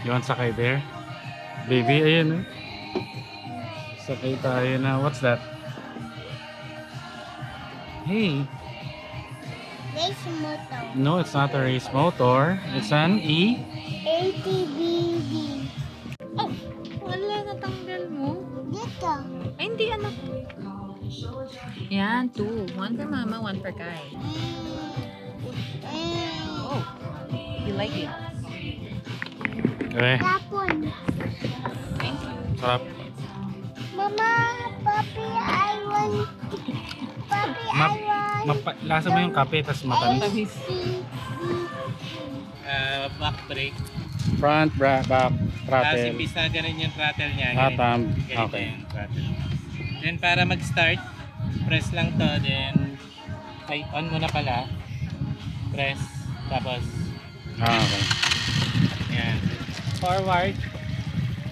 You want sakay there? Baby, ayun. Sakay tayo na. What's that? Hey. Race motor. No, it's not a race motor. It's an ATVD. Oh, wala, natanggal mo. Dito. Ay, hindi anak. Yan, 2. 1 for mama, 1 for Kai. Oh, you like it? Okay. Tapon. Thank you. Sarap. Mama, Papi, I want. Papi, I want. Lasa mo yung kape, tapos matamis. Tamis. Back brake. Front, back, Tapos throttle. imbis na ganun yung throttle niya. Ganito. Ganito Okay. yung throttle. Then para mag-start, press lang to. Then, on mo na pala. Press. Tapos, Okay. yan. Forward.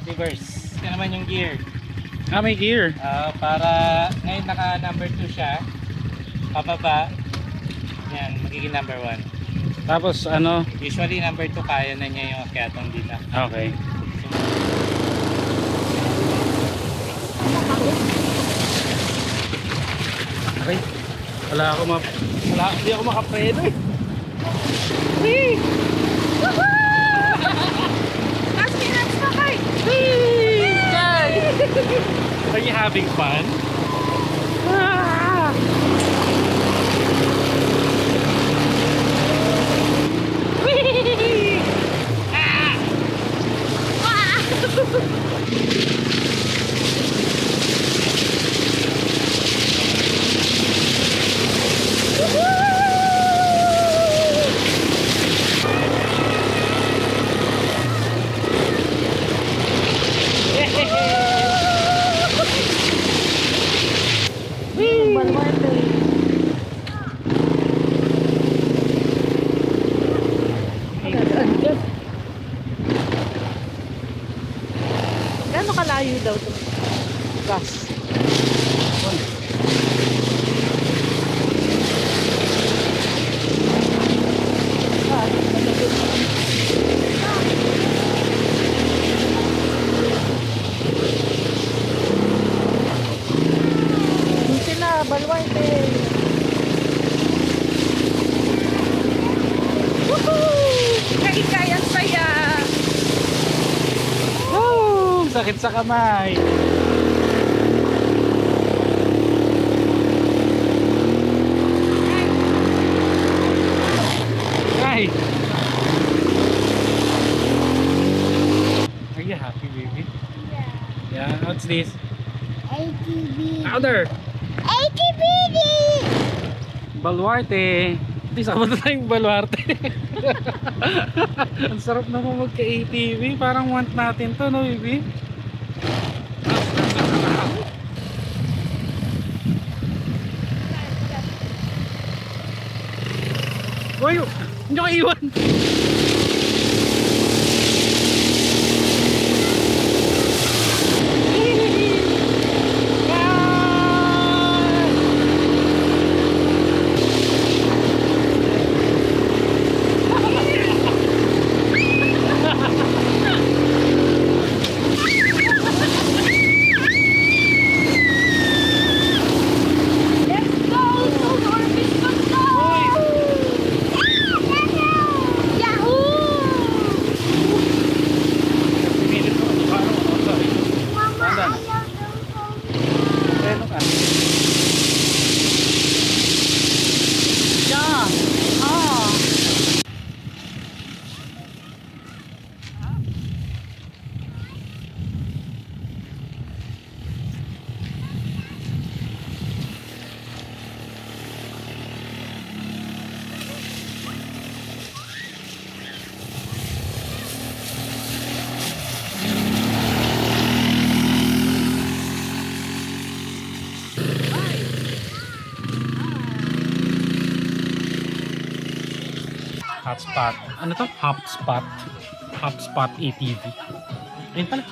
Reverse. Ito naman yung gear. May gear. Para, ngayon naka number 2 siya. Pababa. Yan, magiging number 1. Tapos Usually number 2 kaya na niya yung akyatong dito. okay. Okay. Hindi ako makapreno eh. Last minutes na, Kai! Are you having fun? Ah! Whee! Ah! Gano'n kalayo daw ito? Gas. Sila, Baluarte. Woohoo! Kaya saya! Oh, sakit sa kamay. Ay. Are you happy, baby? Yeah. What's this? ATV. Louder. ATVD. Baluarte. Isama na tayong Baluarte. Ang sarap naman magka-ATV. Parang want natin to, no, baby? Uy! Hindi ko iwan! Hotspot. Ano to? Hotspot. Hotspot ATV. Ayun pala.